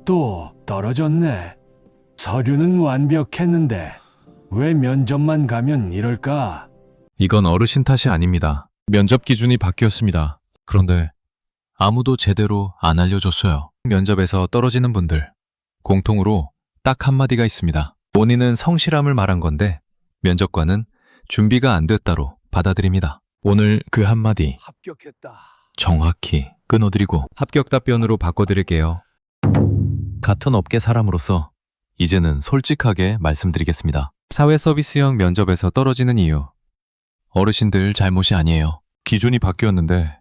또 떨어졌네. 서류는 완벽했는데 왜 면접만 가면 이럴까? 이건 어르신 탓이 아닙니다. 면접 기준이 바뀌었습니다. 그런데 아무도 제대로 안 알려줬어요. 면접에서 떨어지는 분들, 공통으로 딱 한마디가 있습니다. 본인은 성실함을 말한 건데 면접관은 준비가 안 됐다로 받아들입니다. 오늘 그 한마디 합격했다. 정확히 끊어드리고 합격 답변으로 바꿔드릴게요. 같은 업계 사람으로서 이제는 솔직하게 말씀드리겠습니다. 사회 서비스형 면접에서 떨어지는 이유, 어르신들 잘못이 아니에요. 기준이 바뀌었는데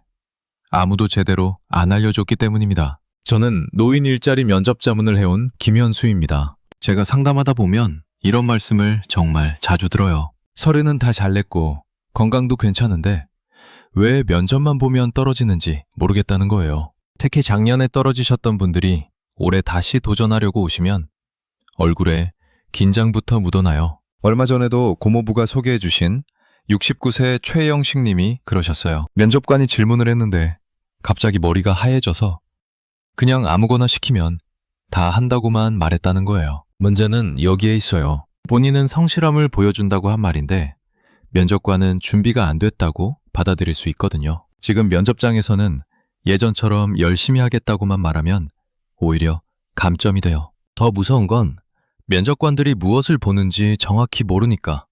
아무도 제대로 안 알려줬기 때문입니다. 저는 노인 일자리 면접 자문을 해온 김현수입니다. 제가 상담하다 보면 이런 말씀을 정말 자주 들어요. 서류는 다 잘 냈고 건강도 괜찮은데 왜 면접만 보면 떨어지는지 모르겠다는 거예요. 특히 작년에 떨어지셨던 분들이 올해 다시 도전하려고 오시면 얼굴에 긴장부터 묻어나요. 얼마 전에도 고모부가 소개해 주신 69세 최영식 님이 그러셨어요. 면접관이 질문을 했는데 갑자기 머리가 하얘져서 그냥 아무거나 시키면 다 한다고만 말했다는 거예요. 문제는 여기에 있어요. 본인은 성실함을 보여준다고 한 말인데 면접관은 준비가 안 됐다고 받아들일 수 있거든요. 지금 면접장에서는 예전처럼 열심히 하겠다고만 말하면 오히려 감점이 돼요. 더 무서운 건 면접관들이 무엇을 보는지 정확히 모르니까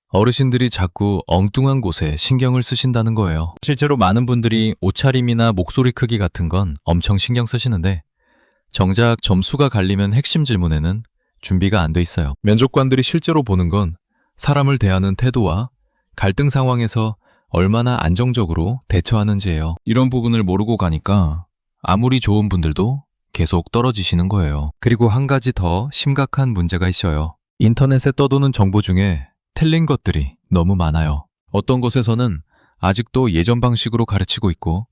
어르신들이 자꾸 엉뚱한 곳에 신경을 쓰신다는 거예요. 실제로 많은 분들이 옷차림이나 목소리 크기 같은 건 엄청 신경 쓰시는데 정작 점수가 갈리면 핵심 질문에는 준비가 안 돼 있어요. 면접관들이 실제로 보는 건 사람을 대하는 태도와 갈등 상황에서 얼마나 안정적으로 대처하는지예요. 이런 부분을 모르고 가니까 아무리 좋은 분들도 계속 떨어지시는 거예요. 그리고 한 가지 더 심각한 문제가 있어요. 인터넷에 떠도는 정보 중에 틀린 것들이 너무 많아요. 어떤 곳에서는 아직도 예전 방식으로 가르치고 있고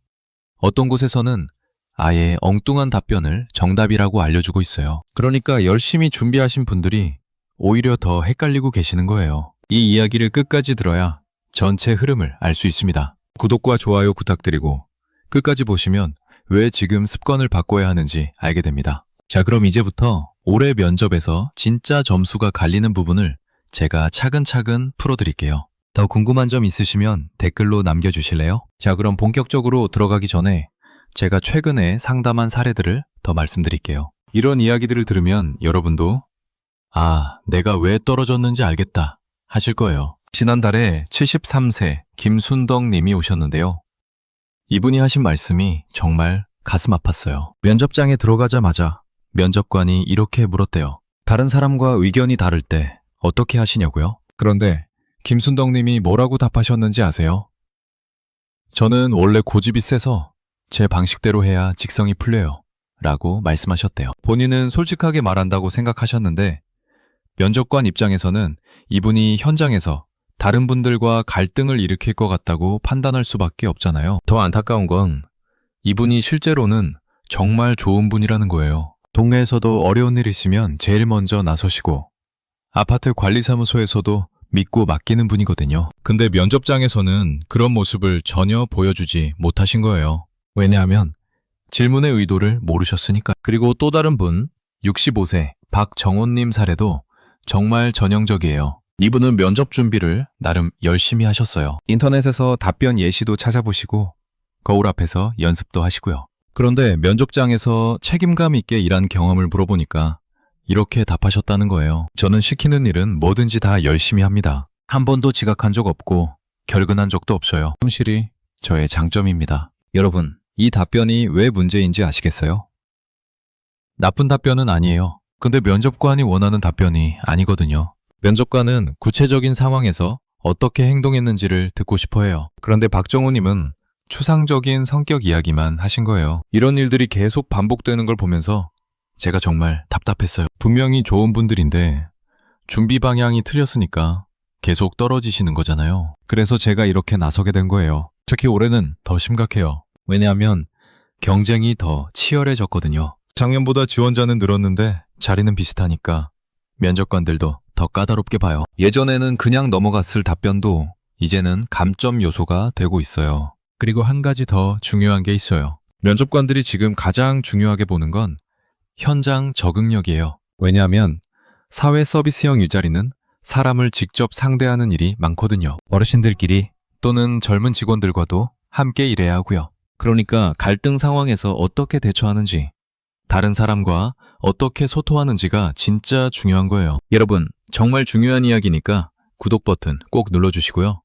어떤 곳에서는 아예 엉뚱한 답변을 정답이라고 알려주고 있어요. 그러니까 열심히 준비하신 분들이 오히려 더 헷갈리고 계시는 거예요. 이 이야기를 끝까지 들어야 전체 흐름을 알 수 있습니다. 구독과 좋아요 부탁드리고 끝까지 보시면 왜 지금 습관을 바꿔야 하는지 알게 됩니다. 자, 그럼 이제부터 올해 면접에서 진짜 점수가 갈리는 부분을 제가 차근차근 풀어드릴게요. 더 궁금한 점 있으시면 댓글로 남겨주실래요? 자, 그럼 본격적으로 들어가기 전에 제가 최근에 상담한 사례들을 더 말씀드릴게요. 이런 이야기들을 들으면 여러분도 내가 왜 떨어졌는지 알겠다 하실 거예요. 지난달에 73세 김순덕 님이 오셨는데요. 이분이 하신 말씀이 정말 가슴 아팠어요. 면접장에 들어가자마자 면접관이 이렇게 물었대요. 다른 사람과 의견이 다를 때 어떻게 하시냐고요? 그런데 김순덕 님이 뭐라고 답하셨는지 아세요? 저는 원래 고집이 세서 제 방식대로 해야 직성이 풀려요. 라고 말씀하셨대요. 본인은 솔직하게 말한다고 생각하셨는데 면접관 입장에서는 이분이 현장에서 다른 분들과 갈등을 일으킬 것 같다고 판단할 수밖에 없잖아요. 더 안타까운 건 이분이 실제로는 정말 좋은 분이라는 거예요. 동네에서도 어려운 일 있으면 제일 먼저 나서시고 아파트 관리사무소에서도 믿고 맡기는 분이거든요. 근데 면접장에서는 그런 모습을 전혀 보여주지 못하신 거예요. 왜냐하면 질문의 의도를 모르셨으니까. 그리고 또 다른 분, 65세 박정호님 사례도 정말 전형적이에요. 이분은 면접 준비를 나름 열심히 하셨어요. 인터넷에서 답변 예시도 찾아보시고 거울 앞에서 연습도 하시고요. 그런데 면접장에서 책임감 있게 일한 경험을 물어보니까 이렇게 답하셨다는 거예요. 저는 시키는 일은 뭐든지 다 열심히 합니다. 한 번도 지각한 적 없고 결근한 적도 없어요. 성실이 저의 장점입니다. 여러분, 이 답변이 왜 문제인지 아시겠어요? 나쁜 답변은 아니에요. 근데 면접관이 원하는 답변이 아니거든요. 면접관은 구체적인 상황에서 어떻게 행동했는지를 듣고 싶어 해요. 그런데 박정호님은 추상적인 성격 이야기만 하신 거예요. 이런 일들이 계속 반복되는 걸 보면서 제가 정말 답답했어요. 분명히 좋은 분들인데 준비 방향이 틀렸으니까 계속 떨어지시는 거잖아요. 그래서 제가 이렇게 나서게 된 거예요. 특히 올해는 더 심각해요. 왜냐하면 경쟁이 더 치열해졌거든요. 작년보다 지원자는 늘었는데 자리는 비슷하니까 면접관들도 더 까다롭게 봐요. 예전에는 그냥 넘어갔을 답변도 이제는 감점 요소가 되고 있어요. 그리고 한 가지 더 중요한 게 있어요. 면접관들이 지금 가장 중요하게 보는 건 현장 적응력이에요. 왜냐하면 사회 서비스형 일자리는 사람을 직접 상대하는 일이 많거든요. 어르신들끼리 또는 젊은 직원들과도 함께 일해야 하고요. 그러니까 갈등 상황에서 어떻게 대처하는지, 다른 사람과 어떻게 소통하는지가 진짜 중요한 거예요. 여러분, 정말 중요한 이야기니까 구독 버튼 꼭 눌러주시고요.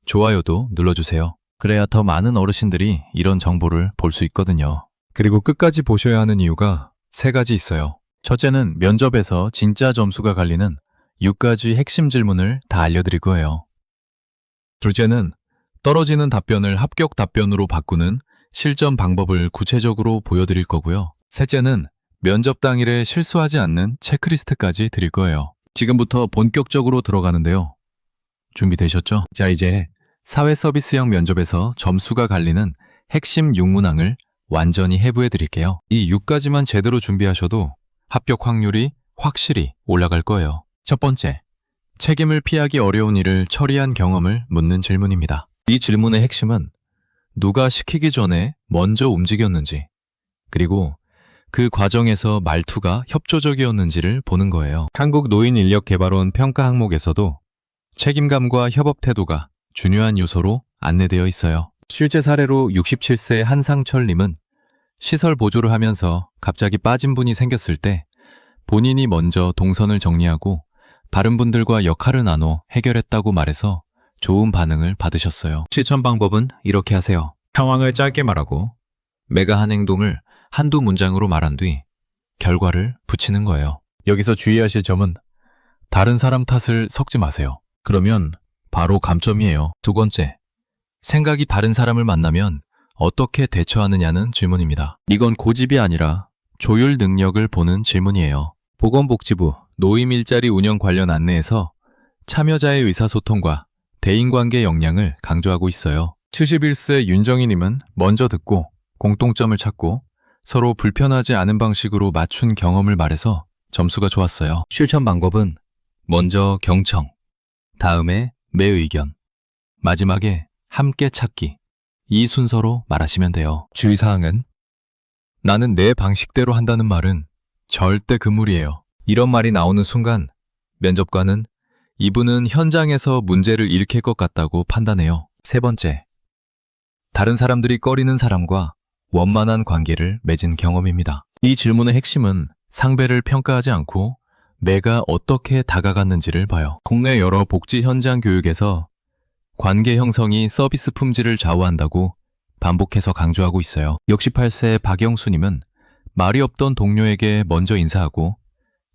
좋아요도 눌러주세요. 그래야 더 많은 어르신들이 이런 정보를 볼 수 있거든요. 그리고 끝까지 보셔야 하는 이유가 3가지 있어요. 첫째는 면접에서 진짜 점수가 갈리는 6가지 핵심 질문을 다 알려드릴 거예요. 둘째는 떨어지는 답변을 합격 답변으로 바꾸는 실전 방법을 구체적으로 보여드릴 거고요. 셋째는 면접 당일에 실수하지 않는 체크리스트까지 드릴 거예요. 지금부터 본격적으로 들어가는데요. 준비되셨죠? 자, 이제 사회 서비스형 면접에서 점수가 갈리는 핵심 6문항을 완전히 해부해 드릴게요. 이 6가지만 제대로 준비하셔도 합격 확률이 확실히 올라갈 거예요. 첫 번째, 책임을 피하기 어려운 일을 처리한 경험을 묻는 질문입니다. 이 질문의 핵심은 누가 시키기 전에 먼저 움직였는지, 그리고 그 과정에서 말투가 협조적이었는지를 보는 거예요. 한국노인인력개발원 평가 항목에서도 책임감과 협업 태도가 중요한 요소로 안내되어 있어요. 실제 사례로 67세 한상철님은 시설 보조를 하면서 갑자기 빠진 분이 생겼을 때 본인이 먼저 동선을 정리하고 다른 분들과 역할을 나눠 해결했다고 말해서 좋은 반응을 받으셨어요. 실천 방법은 이렇게 하세요. 상황을 짧게 말하고 내가 한 행동을 한두 문장으로 말한 뒤 결과를 붙이는 거예요. 여기서 주의하실 점은 다른 사람 탓을 섞지 마세요. 그러면 바로 감점이에요. 두 번째, 생각이 다른 사람을 만나면 어떻게 대처하느냐는 질문입니다. 이건 고집이 아니라 조율 능력을 보는 질문이에요. 보건복지부 노임 일자리 운영 관련 안내에서 참여자의 의사소통과 대인관계 역량을 강조하고 있어요. 71세 윤정희님은 먼저 듣고 공통점을 찾고 서로 불편하지 않은 방식으로 맞춘 경험을 말해서 점수가 좋았어요. 실천 방법은 먼저 경청, 다음에 내 의견, 마지막에 함께 찾기, 이 순서로 말하시면 돼요. 주의사항은 나는 내 방식대로 한다는 말은 절대 금물이에요. 이런 말이 나오는 순간 면접관은 이분은 현장에서 문제를 일으킬 것 같다고 판단해요. 세 번째, 다른 사람들이 꺼리는 사람과 원만한 관계를 맺은 경험입니다. 이 질문의 핵심은 상대를 평가하지 않고 내가 어떻게 다가갔는지를 봐요. 국내 여러 복지 현장 교육에서 관계 형성이 서비스 품질을 좌우한다고 반복해서 강조하고 있어요. 68세 박영수님은 말이 없던 동료에게 먼저 인사하고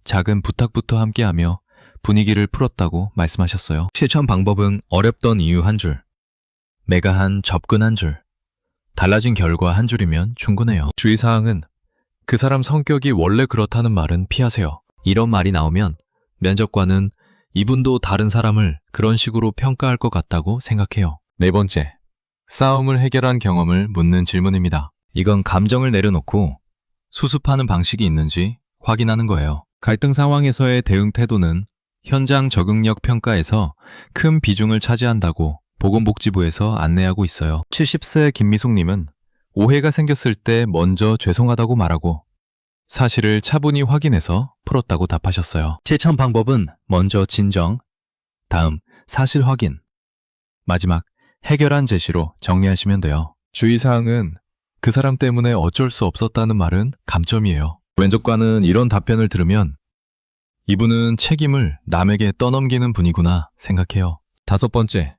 작은 부탁부터 함께하며 분위기를 풀었다고 말씀하셨어요. 실천 방법은 어렵던 이유 한 줄, 내가 한 접근 한 줄, 달라진 결과 한 줄이면 충분해요. 주의사항은 그 사람 성격이 원래 그렇다는 말은 피하세요. 이런 말이 나오면 면접관은 이분도 다른 사람을 그런 식으로 평가할 것 같다고 생각해요. 네 번째, 싸움을 해결한 경험을 묻는 질문입니다. 이건 감정을 내려놓고 수습하는 방식이 있는지 확인하는 거예요. 갈등 상황에서의 대응 태도는 현장 적응력 평가에서 큰 비중을 차지한다고 보건복지부에서 안내하고 있어요. 70세 김미숙님은 오해가 생겼을 때 먼저 죄송하다고 말하고 사실을 차분히 확인해서 풀었다고 답하셨어요. 실천 방법은 먼저 진정, 다음 사실 확인, 마지막 해결한 제시로 정리하시면 돼요. 주의사항은 그 사람 때문에 어쩔 수 없었다는 말은 감점이에요. 면접관은 이런 답변을 들으면 이분은 책임을 남에게 떠넘기는 분이구나 생각해요. 다섯 번째,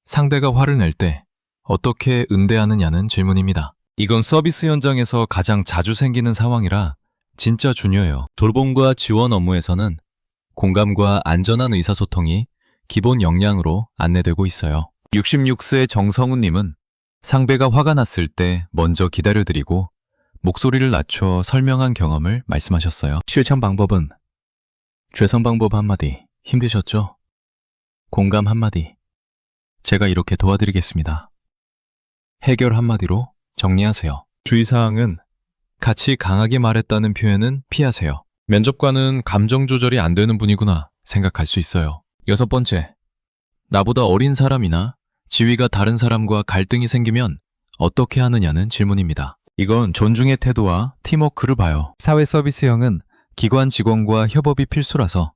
상대가 화를 낼 때 어떻게 응대하느냐는 질문입니다. 이건 서비스 현장에서 가장 자주 생기는 상황이라 진짜 중요해요. 돌봄과 지원 업무에서는 공감과 안전한 의사소통이 기본 역량으로 안내되고 있어요. 66세 정성훈님은 상대가 화가 났을 때 먼저 기다려드리고 목소리를 낮춰 설명한 경험을 말씀하셨어요. 실천 방법은 죄송 방법 한마디, 힘드셨죠? 공감 한마디, 제가 이렇게 도와드리겠습니다. 해결 한마디로 정리하세요. 주의사항은 같이 강하게 말했다는 표현은 피하세요. 면접관은 감정 조절이 안 되는 분이구나 생각할 수 있어요. 여섯 번째, 나보다 어린 사람이나 지위가 다른 사람과 갈등이 생기면 어떻게 하느냐는 질문입니다. 이건 존중의 태도와 팀워크를 봐요. 사회 서비스형은 기관 직원과 협업이 필수라서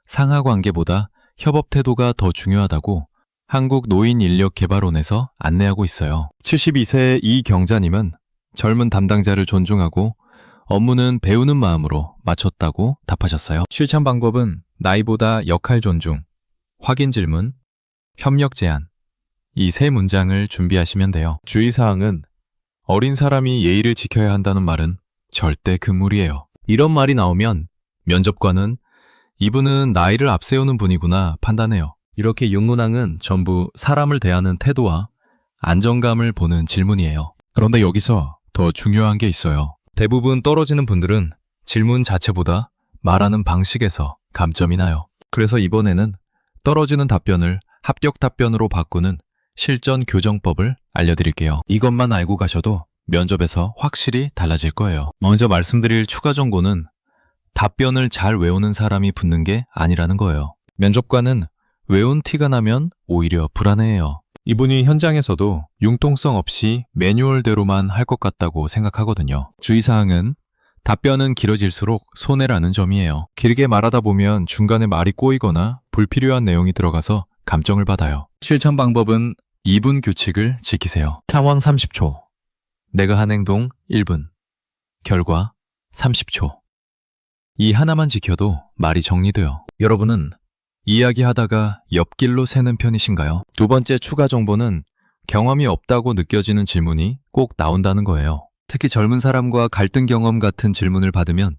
상하 관계보다 협업 태도가 더 중요하다고 한국노인인력개발원에서 안내하고 있어요. 72세의 이경자님은 젊은 담당자를 존중하고 업무는 배우는 마음으로 맞췄다고 답하셨어요. 실천 방법은 나이보다 역할 존중, 확인 질문, 협력 제안, 이 세 문장을 준비하시면 돼요. 주의사항은 어린 사람이 예의를 지켜야 한다는 말은 절대 금물이에요. 이런 말이 나오면 면접관은 이분은 나이를 앞세우는 분이구나 판단해요. 이렇게 6문항은 전부 사람을 대하는 태도와 안정감을 보는 질문이에요. 그런데 여기서 더 중요한 게 있어요. 대부분 떨어지는 분들은 질문 자체보다 말하는 방식에서 감점이 나요. 그래서 이번에는 떨어지는 답변을 합격 답변으로 바꾸는 실전 교정법을 알려드릴게요. 이것만 알고 가셔도 면접에서 확실히 달라질 거예요. 먼저 말씀드릴 추가 정보는 답변을 잘 외우는 사람이 붙는 게 아니라는 거예요. 면접관은 외운 티가 나면 오히려 불안해해요. 이분이 현장에서도 융통성 없이 매뉴얼대로만 할 것 같다고 생각하거든요. 주의사항은 답변은 길어질수록 손해라는 점이에요. 길게 말하다 보면 중간에 말이 꼬이거나 불필요한 내용이 들어가서 감점을 받아요. 실천 방법은 2분 규칙을 지키세요. 상황 30초, 내가 한 행동 1분, 결과 30초. 이 하나만 지켜도 말이 정리돼요. 여러분은 이야기하다가 옆길로 새는 편이신가요? 두 번째 추가 정보는 경험이 없다고 느껴지는 질문이 꼭 나온다는 거예요. 특히 젊은 사람과 갈등 경험 같은 질문을 받으면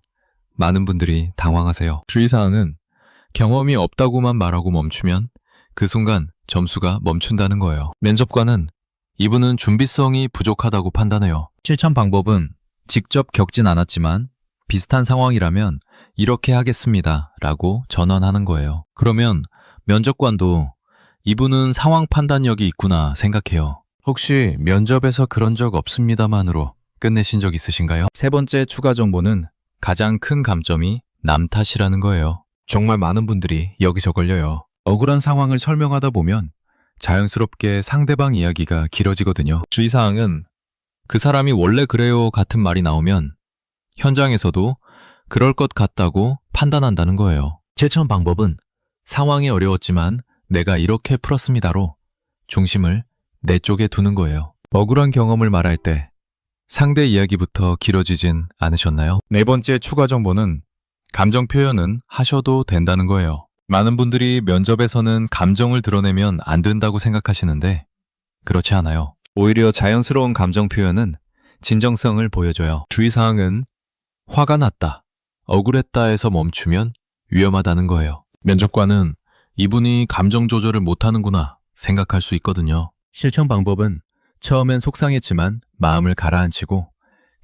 많은 분들이 당황하세요. 주의사항은 경험이 없다고만 말하고 멈추면 그 순간 점수가 멈춘다는 거예요. 면접관은 이분은 준비성이 부족하다고 판단해요. 실천 방법은 직접 겪진 않았지만 비슷한 상황이라면 이렇게 하겠습니다 라고 전환하는 거예요. 그러면 면접관도 이분은 상황 판단력이 있구나 생각해요. 혹시 면접에서 그런 적 없습니다만으로 끝내신 적 있으신가요? 세 번째 추가 정보는 가장 큰 감점이 남 탓이라는 거예요. 정말 많은 분들이 여기서 걸려요. 억울한 상황을 설명하다 보면 자연스럽게 상대방 이야기가 길어지거든요. 주의사항은 그 사람이 원래 그래요 같은 말이 나오면 현장에서도 그럴 것 같다고 판단한다는 거예요. 실천 방법은 상황이 어려웠지만 내가 이렇게 풀었습니다로 중심을 내 쪽에 두는 거예요. 억울한 경험을 말할 때 상대 이야기부터 길어지진 않으셨나요? 네 번째 추가 정보는 감정 표현은 하셔도 된다는 거예요. 많은 분들이 면접에서는 감정을 드러내면 안 된다고 생각하시는데 그렇지 않아요. 오히려 자연스러운 감정 표현은 진정성을 보여줘요. 주의사항은 화가 났다, 억울했다에서 멈추면 위험하다는 거예요. 면접관은 이분이 감정 조절을 못하는구나 생각할 수 있거든요. 실천 방법은 처음엔 속상했지만 마음을 가라앉히고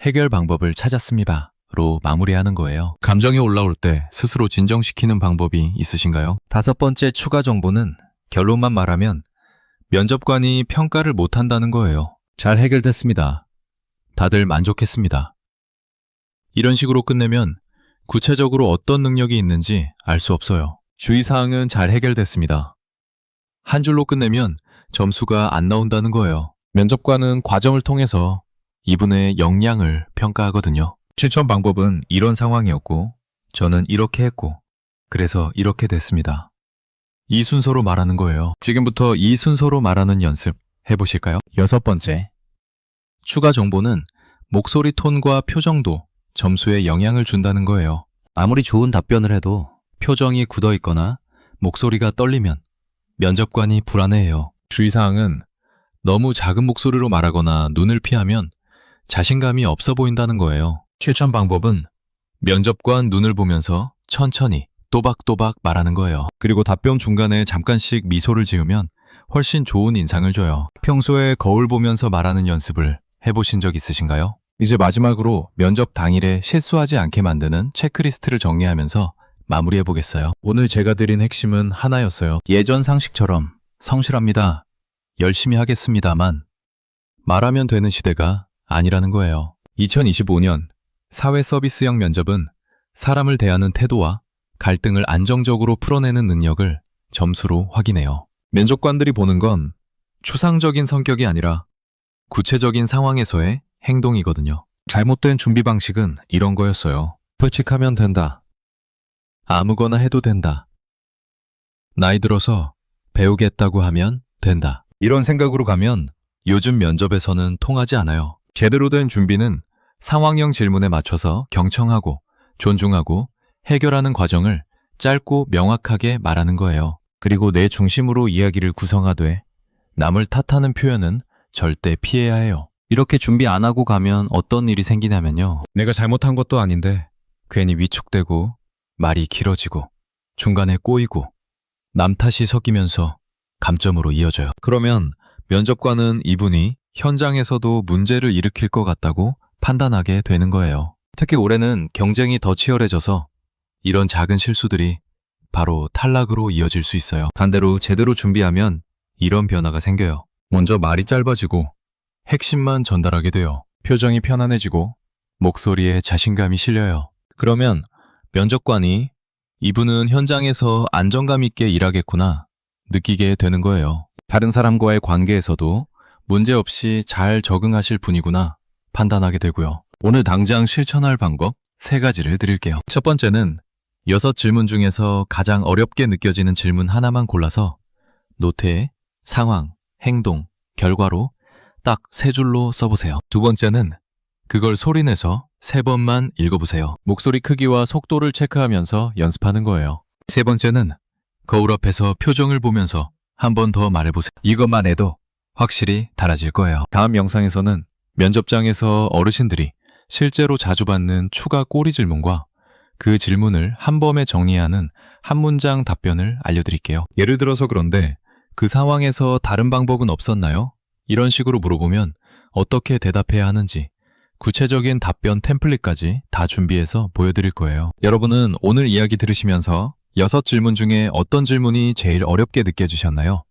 해결 방법을 찾았습니다로 마무리하는 거예요. 감정이 올라올 때 스스로 진정시키는 방법이 있으신가요? 다섯 번째 추가 정보는 결론만 말하면 면접관이 평가를 못한다는 거예요. 잘 해결됐습니다. 다들 만족했습니다. 이런 식으로 끝내면 구체적으로 어떤 능력이 있는지 알 수 없어요. 주의사항은 잘 해결됐습니다. 한 줄로 끝내면 점수가 안 나온다는 거예요. 면접관은 과정을 통해서 이분의 역량을 평가하거든요. 실천 방법은 이런 상황이었고 저는 이렇게 했고 그래서 이렇게 됐습니다. 이 순서로 말하는 거예요. 지금부터 이 순서로 말하는 연습 해보실까요? 여섯 번째, 추가 정보는 목소리 톤과 표정도 점수에 영향을 준다는 거예요. 아무리 좋은 답변을 해도 표정이 굳어 있거나 목소리가 떨리면 면접관이 불안해해요. 주의사항은 너무 작은 목소리로 말하거나 눈을 피하면 자신감이 없어 보인다는 거예요. 실천 방법은 면접관 눈을 보면서 천천히 또박또박 말하는 거예요. 그리고 답변 중간에 잠깐씩 미소를 지으면 훨씬 좋은 인상을 줘요. 평소에 거울 보면서 말하는 연습을 해보신 적 있으신가요? 이제 마지막으로 면접 당일에 실수하지 않게 만드는 체크리스트를 정리하면서 마무리해보겠어요. 오늘 제가 드린 핵심은 하나였어요. 예전 상식처럼 성실합니다, 열심히 하겠습니다만 말하면 되는 시대가 아니라는 거예요. 2025년 사회 서비스형 면접은 사람을 대하는 태도와 갈등을 안정적으로 풀어내는 능력을 점수로 확인해요. 면접관들이 보는 건 추상적인 성격이 아니라 구체적인 상황에서의 행동이거든요. 잘못된 준비 방식은 이런 거였어요. 솔직하면 된다. 아무거나 해도 된다. 나이 들어서 배우겠다고 하면 된다. 이런 생각으로 가면 요즘 면접에서는 통하지 않아요. 제대로 된 준비는 상황형 질문에 맞춰서 경청하고 존중하고 해결하는 과정을 짧고 명확하게 말하는 거예요. 그리고 내 중심으로 이야기를 구성하되 남을 탓하는 표현은 절대 피해야 해요. 이렇게 준비 안 하고 가면 어떤 일이 생기냐면요. 내가 잘못한 것도 아닌데 괜히 위축되고 말이 길어지고 중간에 꼬이고 남 탓이 섞이면서 감점으로 이어져요. 그러면 면접관은 이분이 현장에서도 문제를 일으킬 것 같다고 판단하게 되는 거예요. 특히 올해는 경쟁이 더 치열해져서 이런 작은 실수들이 바로 탈락으로 이어질 수 있어요. 반대로 제대로 준비하면 이런 변화가 생겨요. 먼저 말이 짧아지고 핵심만 전달하게 돼요. 표정이 편안해지고 목소리에 자신감이 실려요. 그러면 면접관이 이분은 현장에서 안정감 있게 일하겠구나 느끼게 되는 거예요. 다른 사람과의 관계에서도 문제없이 잘 적응하실 분이구나 판단하게 되고요. 오늘 당장 실천할 방법 3가지를 드릴게요. 첫 번째는 6질문 중에서 가장 어렵게 느껴지는 질문 하나만 골라서 노트에 상황, 행동, 결과로 딱 3줄로 써보세요. 두 번째는 그걸 소리내서 3번만 읽어보세요. 목소리 크기와 속도를 체크하면서 연습하는 거예요. 세 번째는 거울 앞에서 표정을 보면서 한 번 더 말해보세요. 이것만 해도 확실히 달라질 거예요. 다음 영상에서는 면접장에서 어르신들이 실제로 자주 받는 추가 꼬리 질문과 그 질문을 한 번에 정리하는 한 문장 답변을 알려드릴게요. 예를 들어서 그런데 그 상황에서 다른 방법은 없었나요? 이런 식으로 물어보면 어떻게 대답해야 하는지 구체적인 답변 템플릿까지 다 준비해서 보여드릴 거예요. 여러분은 오늘 이야기 들으시면서 6질문 중에 어떤 질문이 제일 어렵게 느껴지셨나요?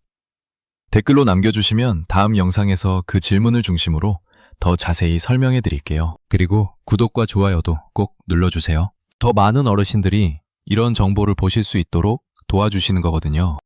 댓글로 남겨주시면 다음 영상에서 그 질문을 중심으로 더 자세히 설명해 드릴게요. 그리고 구독과 좋아요도 꼭 눌러주세요. 더 많은 어르신들이 이런 정보를 보실 수 있도록 도와주시는 거거든요.